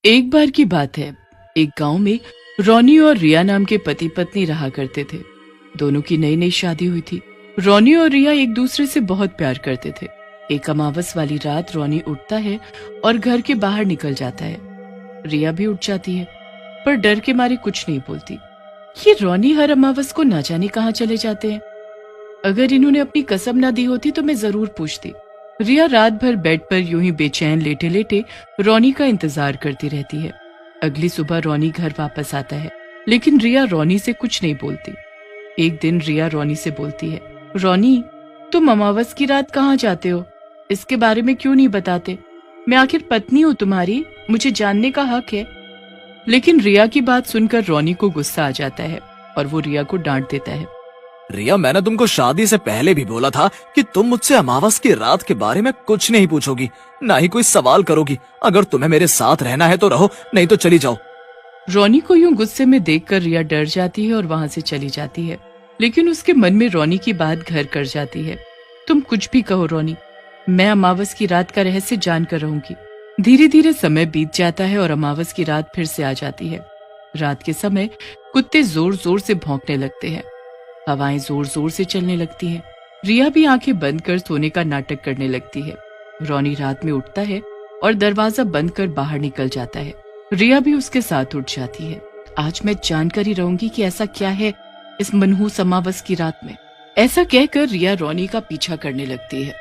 एक बार की बात है। एक गांव में रोनी और रिया नाम के पति पत्नी रहा करते थे। दोनों की नई नई शादी हुई थी। रोनी और रिया एक दूसरे से बहुत प्यार करते थे। एक अमावस वाली रात रोनी उठता है और घर के बाहर निकल जाता है। रिया भी उठ जाती है, पर डर के मारे कुछ नहीं बोलती। ये रोनी हर अमावस को ना जाने कहाँ चले जाते हैं। अगर इन्होंने अपनी कसम ना दी होती तो मैं जरूर पूछती। रिया रात भर बेड पर यूं ही बेचैन लेटे लेटे रोनी का इंतजार करती रहती है। अगली सुबह रोनी घर वापस आता है, लेकिन रिया रोनी से कुछ नहीं बोलती। एक दिन रिया रोनी से बोलती है, रोनी, तुम अमावस की रात कहाँ जाते हो? इसके बारे में क्यों नहीं बताते? मैं आखिर पत्नी हूँ तुम्हारी, मुझे जानने का हक है। लेकिन रिया की बात सुनकर रोनी को गुस्सा आ जाता है और वो रिया को डांट देता है। रिया, मैंने तुमको शादी से पहले भी बोला था कि तुम मुझसे अमावस की रात के बारे में कुछ नहीं पूछोगी, ना ही कोई सवाल करोगी। अगर तुम्हें मेरे साथ रहना है तो रहो, नहीं तो चली जाओ। रोनी को यूं गुस्से में देखकर रिया डर जाती है और वहां से चली जाती है। लेकिन उसके मन में रोनी की बात घर कर जाती है। तुम कुछ भी कहो रोनी, मैं अमावस की रात का रहस्य जानकर रहूंगी। धीरे धीरे समय बीत जाता है और अमावस की रात फिर से आ जाती है। रात के समय कुत्ते जोर जोर से भौंकने लगते हैं। हवाएं जोर जोर से चलने लगती हैं। रिया भी आंखें बंद कर सोने का नाटक करने लगती है। रोनी रात में उठता है और दरवाजा बंद कर बाहर निकल जाता है। रिया भी उसके साथ उठ जाती है। आज मैं जानकर ही रहूंगी कि ऐसा क्या है इस मनहूस अमावस की रात में। ऐसा कहकर रिया रोनी का पीछा करने लगती है।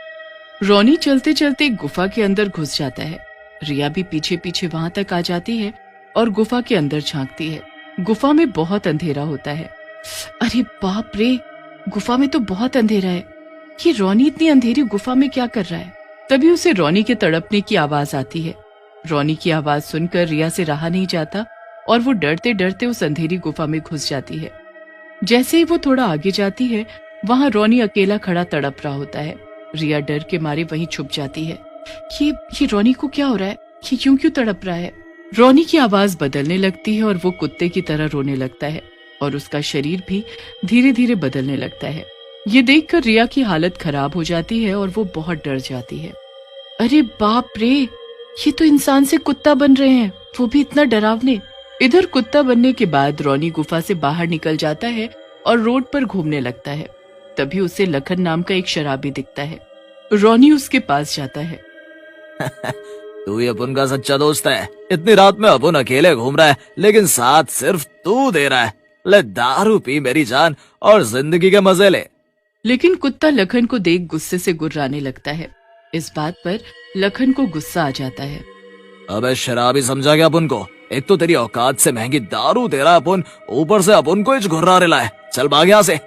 रोनी चलते चलते एक गुफा के अंदर घुस जाता है। रिया भी पीछे पीछे वहां तक आ जाती है और गुफा के अंदर झांकती है। गुफा में बहुत अंधेरा होता है। अरे बाप रे, गुफा में तो बहुत अंधेरा है। ये रोनी इतनी अंधेरी गुफा में क्या कर रहा है? तभी उसे रोनी के तड़पने की आवाज आती है। रोनी की आवाज सुनकर रिया से रहा नहीं जाता और वो डरते डरते उस अंधेरी गुफा में घुस जाती है। जैसे ही वो थोड़ा आगे जाती है, वहां रोनी अकेला खड़ा तड़प रहा होता है। रिया डर के मारे वहीं छुप जाती है। ये रोनी को क्या हो रहा है? ये क्यों तड़प रहा है? रोनी की आवाज बदलने लगती है और वो कुत्ते की तरह रोने लगता है और उसका शरीर भी धीरे धीरे बदलने लगता है। ये देखकर रिया की हालत खराब हो जाती है और वो बहुत डर जाती है। अरे बाप रे, ये तो इंसान से कुत्ता बन रहे हैं, वो भी इतना डरावने। इधर कुत्ता बनने के बाद रोनी गुफा से बाहर निकल जाता है और रोड पर घूमने लगता है। तभी उसे लखन नाम का एक शराबी दिखता है। रोनी उसके पास जाता है। तू ही अपुन का सच्चा दोस्त है। इतनी रात में अपुन अकेले घूम रहा है, लेकिन साथ सिर्फ तू दे रहा है। ले दारू पी मेरी जान और जिंदगी के मजे ले। लेकिन कुत्ता लखन को देख गुस्से से गुर्राने लगता है। इस बात पर लखन को गुस्सा आ जाता है। अबे शराबी, समझा क्या अपुन को? एक तो तेरी औकात से महंगी दारू दे रहा अपुन, ऊपर से अपुन को इच घुर्रा रहा है। चल भाग यहाँ से।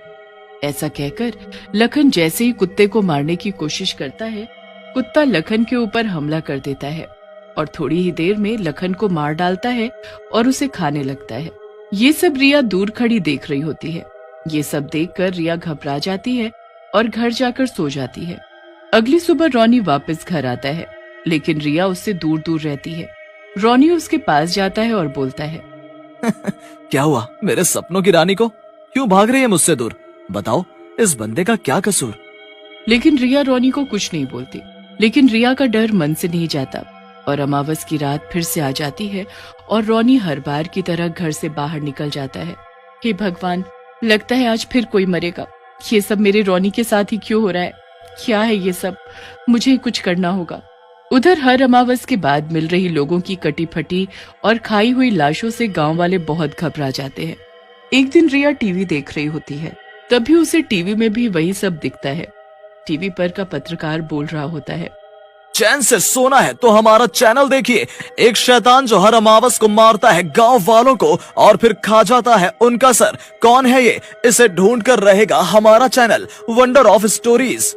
ऐसा कहकर लखन जैसे ही कुत्ते को मारने की कोशिश करता है, कुत्ता लखन के ऊपर हमला कर देता है और थोड़ी ही देर में लखन को मार डालता है और उसे खाने लगता है। ये सब रिया दूर खड़ी देख रही होती है। ये सब देखकर रिया घबरा जाती है और घर जाकर सो जाती है। अगली सुबह रोनी वापस घर आता है, लेकिन रिया उससे दूर दूर रहती है। रोनी उसके पास जाता है और बोलता है, क्या हुआ मेरे सपनों की रानी को? क्यों भाग रही है मुझसे दूर? बताओ, इस बंदे का क्या कसूर? लेकिन रिया रोनी को कुछ नहीं बोलती। लेकिन रिया का डर मन से नहीं जाता और अमावस की रात फिर से आ जाती है और रोनी हर बार की तरह घर से बाहर निकल जाता है। हे भगवान, लगता है आज फिर कोई मरेगा। ये सब मेरे रोनी के साथ ही क्यों हो रहा है? क्या है ये सब? मुझे ही कुछ करना होगा। उधर हर अमावस के बाद मिल रही लोगों की कटी फटी और खाई हुई लाशों से गांव वाले बहुत घबरा जाते हैं। एक दिन रिया टीवी देख रही होती है, तभी उसे टीवी में भी वही सब दिखता है। टीवी पर का पत्रकार बोल रहा होता है, चैन से सोना है तो हमारा चैनल देखिए। एक शैतान जो हर अमावस को मारता है गांव वालों को और फिर खा जाता है उनका सर। कौन है ये? इसे ढूंढ कर रहेगा हमारा चैनल वंडर ऑफ स्टोरीज।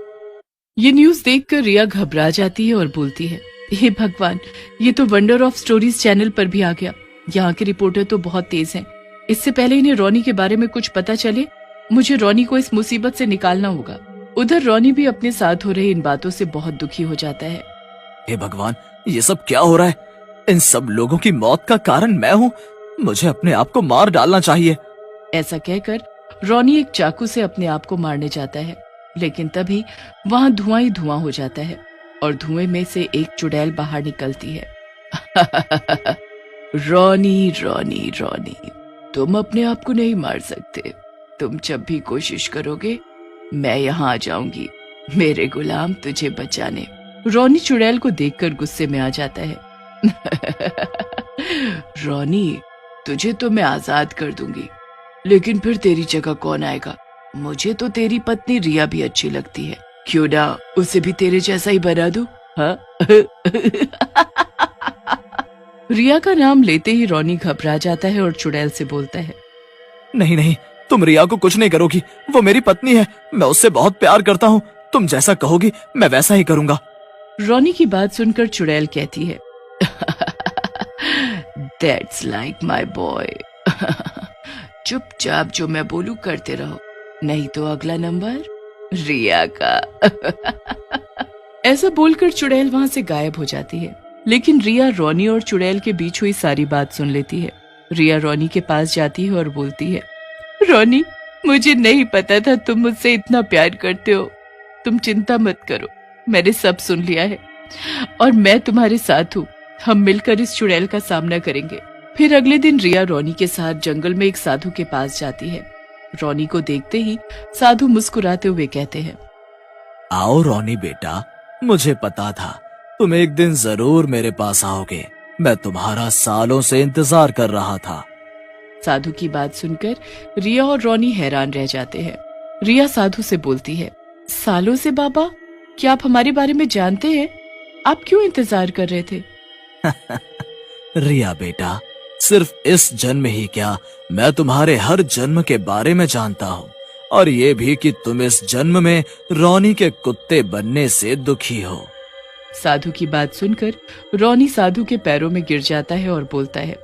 ये न्यूज देखकर रिया घबरा जाती है और बोलती है, हे भगवान, ये तो वंडर ऑफ स्टोरीज चैनल पर भी आ गया। यहाँ के रिपोर्टर तो बहुत तेज हैं। इससे पहले इन्हें रोनी के बारे में कुछ पता चले, मुझे रोनी को इस मुसीबत से निकालना होगा। उधर रोनी भी अपने साथ हो रही इन बातों से बहुत दुखी हो जाता है। हे भगवान, ये सब क्या हो रहा है? इन सब लोगों की मौत का कारण मैं हूँ। मुझे अपने आप को मार डालना चाहिए। ऐसा कहकर रोनी एक चाकू से अपने आप को मारने जाता है, लेकिन तभी वहां धुआं ही धुआं हो जाता है और धुएं में से एक चुड़ैल बाहर निकलती है। रॉनी रॉनी रॉनी, तुम अपने आप को नहीं मार सकते। तुम जब भी कोशिश करोगे मैं यहाँ आ जाऊंगी, मेरे गुलाम तुझे बचाने। रॉनी चुड़ैल को देखकर गुस्से में आ जाता है। रॉनी, तुझे तो मैं आजाद कर दूंगी, लेकिन फिर तेरी जगह कौन आएगा? मुझे तो तेरी पत्नी रिया भी अच्छी लगती है, क्यों ना उसे भी तेरे जैसा ही बना दूं? हाँ? रिया का नाम लेते ही रॉनी घबरा जाता है और चुड़ैल से बोलता है, नहीं नहीं, तुम रिया को कुछ नहीं करोगी, वो मेरी पत्नी है, मैं उससे बहुत प्यार करता हूँ, तुम जैसा कहोगी मैं वैसा ही करूंगा। रॉनी की बात सुनकर चुड़ैल कहती है, That's like my boy. चुपचाप जो मैं बोलूं करते रहो, नहीं तो अगला नंबर रिया का। ऐसा बोलकर चुड़ैल वहां से गायब हो जाती है, लेकिन रिया रॉनी और चुड़ैल के बीच हुई सारी बात सुन लेती है। रिया रॉनी के पास जाती है और बोलती है, रॉनी, मुझे नहीं पता था तुम मुझसे इतना प्यार करते हो। तुम चिंता मत करो, मैंने सब सुन लिया है और मैं तुम्हारे साथ हूँ। हम मिलकर इस चुड़ैल का सामना करेंगे। फिर अगले दिन रिया रॉनी के साथ जंगल में एक साधु के पास जाती है। रॉनी को देखते ही साधु मुस्कुराते हुए कहते हैं, आओ रॉनी बेटा, मुझे पता था तुम एक दिन जरूर मेरे पास आओगे, मैं तुम्हारा सालों से इंतजार कर रहा था। साधु की बात सुनकर रिया और रॉनी हैरान रह जाते हैं। रिया साधु से बोलती है, सालों से बाबा, क्या आप हमारे बारे में जानते हैं? आप क्यों इंतजार कर रहे थे? रिया बेटा, सिर्फ इस जन्म ही क्या, मैं तुम्हारे हर जन्म के बारे में जानता हूँ, और ये भी कि तुम इस जन्म में रॉनी के कुत्ते बनने से दुखी हो। साधु की बात सुनकर रॉनी साधु के पैरों में गिर जाता है और बोलता है,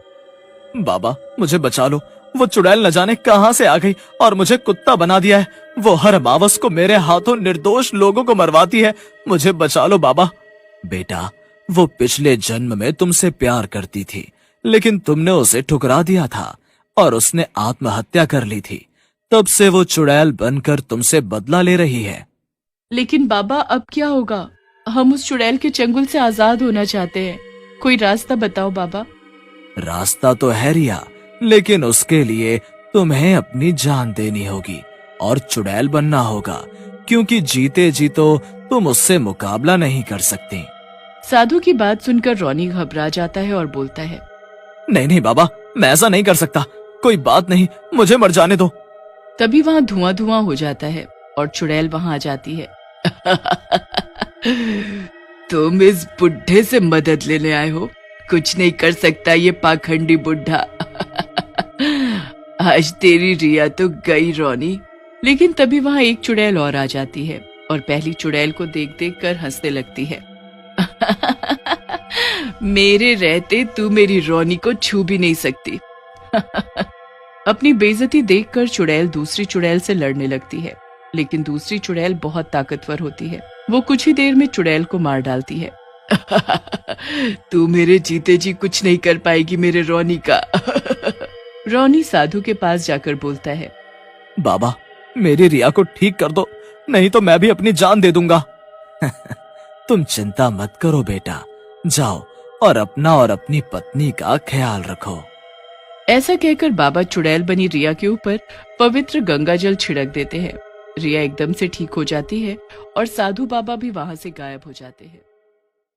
बाबा मुझे बचा लो, वो चुड़ैल न जाने कहां से आ गई और मुझे कुत्ता बना दिया है। वो हर अमावस को मेरे हाथों निर्दोष लोगों को मरवाती है, मुझे बचा लो बाबा। बेटा, वो पिछले जन्म में तुमसे प्यार करती थी, लेकिन तुमने उसे ठुकरा दिया था और उसने आत्महत्या कर ली थी। तब से वो चुड़ैल बनकर तुमसे बदला ले रही है। लेकिन बाबा, अब क्या होगा? हम उस चुड़ैल के चंगुल से आजाद होना चाहते हैं, कोई रास्ता बताओ बाबा। रास्ता तो है रिया, लेकिन उसके लिए तुम्हें अपनी जान देनी होगी और चुड़ैल बनना होगा, क्योंकि जीते जी तो तुम उससे मुकाबला नहीं कर सकती। साधु की बात सुनकर रॉनी घबरा जाता है और बोलता है, नहीं नहीं बाबा, मैं ऐसा नहीं कर सकता, कोई बात नहीं, मुझे मर जाने दो। तभी वहाँ धुआं धुआं हो जाता है और चुड़ैल वहाँ आ जाती है। तुम इस बुढ़े से मदद लेने आए हो? कुछ नहीं कर सकता ये पाखंडी बुढ़ा। आज तेरी रिया तो गई रॉनी। लेकिन तभी वहाँ एक चुड़ैल और आ जाती है और पहली चुड़ैल को देख देख कर हंसने लगती है। मेरे रहते तू मेरी रॉनी को छू भी नहीं सकती। अपनी बेइज्जती देखकर चुड़ैल दूसरी चुड़ैल से लड़ने लगती है, लेकिन दूसरी चुड़ैल बहुत ताकतवर होती है। वो कुछ ही देर में चुड़ैल को मार डालती है। तू मेरे जीते जी कुछ नहीं कर पाएगी मेरे रॉनी का। रॉनी साधु के पास जाकर बोलता है, बाबा, मेरी रिया को ठीक कर दो, नहीं तो मैं भी अपनी जान दे दूंगा। तुम चिंता मत करो बेटा, जाओ और अपना और अपनी पत्नी का ख्याल रखो। ऐसा कहकर बाबा चुड़ैल बनी रिया के ऊपर पवित्र गंगा जल छिड़क देते हैं। रिया एकदम से ठीक हो जाती है और साधु बाबा भी वहां से गायब हो जाते हैं।